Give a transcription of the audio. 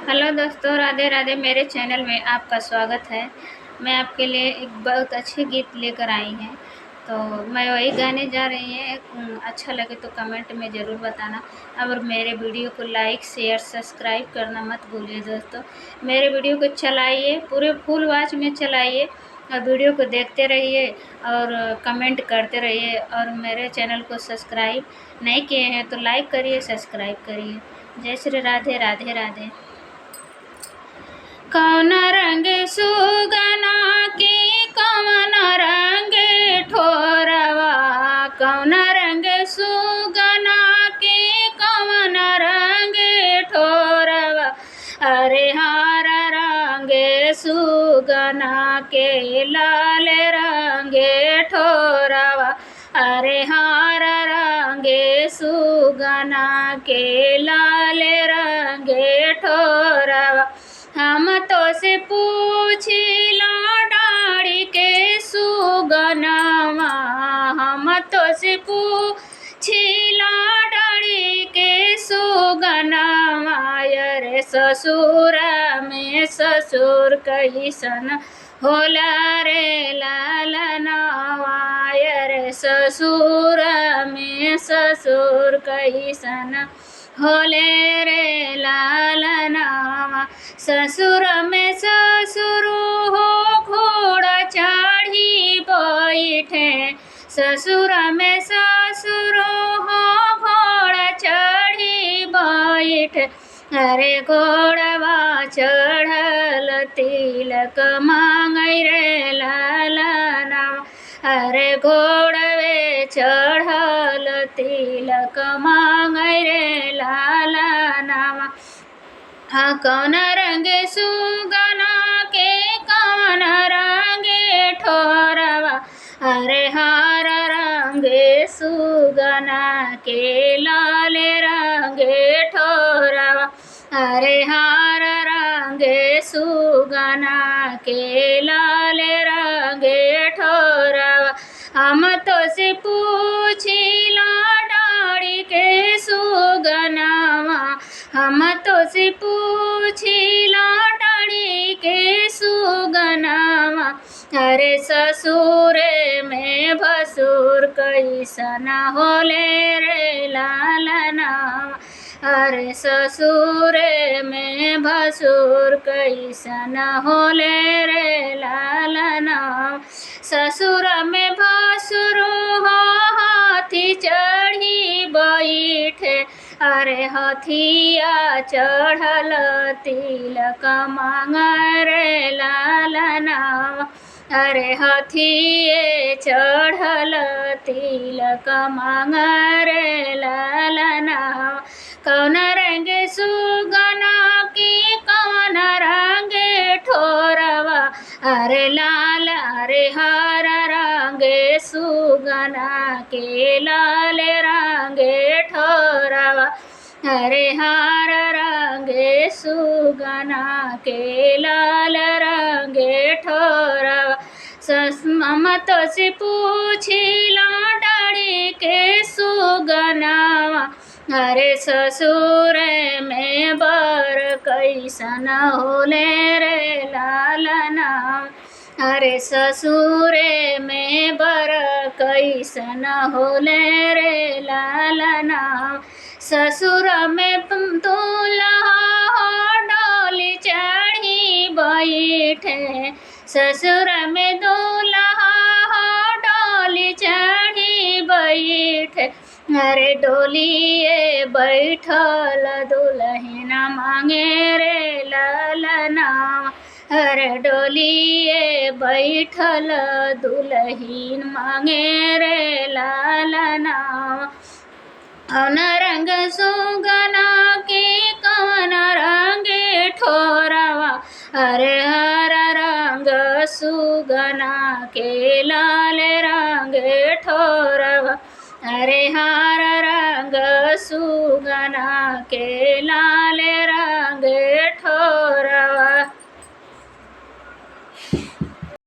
Hello दोस्तों, राधे राधे। मेरे channel में आपका स्वागत है। मैं आपके लिए एक बहुत अच्छे गीत लेकर आई हैं, तो मैं वही गाने जा रही हैं। अच्छा लगे तो कमेंट में ज़रूर बताना और मेरे वीडियो को लाइक शेयर सब्सक्राइब करना मत भूलिए दोस्तों। मेरे वीडियो को चलाइए, पूरे फुल वॉच में चलाइए और वीडियो को देखते रहिए और कमेंट करते रहिए। और मेरे चैनल को सब्सक्राइब नहीं किए हैं तो लाइक करिए, सब्सक्राइब करिए। जय श्री राधे राधे राधे। कौन रंग सुगना के कौन रंग ठोरवा, कौन रंग सुगना के कौन रंग ठोरवा। अरे हार रंग सुगना के लाल रंग ठोरवा। अरे हार रंग सुगना के लाल रंग ठोरवा। हम तो से पूछिला डाड़ी के सुगनावा, हम तो से पूछिला डाड़ी के सुगनावा। रे ससुर में ससुर कैसन होला रे लालनावा। रे ससुर में ससुर कैसन होले रे लालनावा। ससुर में ससुर हो घोड़ा चढ़ी बैठे, ससुर में ससुर हो घोड़ा चढ़ी बैठे। अरे घोड़वा चढ़ल तिलक मांगै रे लालनावा। अरे घोड़वे चढ़ल तिलक मांगै रे लालनावा। कौन रंग सुगना के कौन रंग ठोरवा। अरे हार रंग सुगना के लाल रंग ठोरवा। अरे हार रंग सुगना के लाल रंग ठोरवा। हम तो से पूछिला डाड़ी के सुगनावा, हम तो से पूछिला डाड़ी के सुगनावा। अरे ससुर में भसुर कैसन होले रे लालनावा। अरे ससुर में भसुर कैसन होले रे लालनावा। ससुर में भसुर हो हाथी चढ़ी बैठे, अरे हथिया चढ़ल तिलक मांगै रे लालनावा। अरे हथिये चढ़ल तिलक मांगै रे लालनावा। कौन रंग सुगना की कौन रंग ठोरवा। अरे लाल अरे हर रंग सुगना के लाल रंग ठोरवा। अरे हार रंग सुगना के लाल रंग ठोरवा। हम तो से पूछिला डाड़ी के सुगनावा। अरे ससुर में बर कैसन होले रे लालनावा। अरे ससुर में बर कैसन होले रे लालनावा। ससुर में दूल्हा डोली चढ़ी बैठे, ससुर में दूल्हा डोली चढ़ी बैठे। अरे डोलिए बैठल दुल्हन मांगे रे लालनावा। अरे डोलिए बैठल दुल्हन मांगे रे लालनावा। कौन रंग सुगना के कौन रंग ठोरवा। अरे हर रंग सुगना के लाल रंग ठोरवा। अरे हर रंग सुगना के लाल रंग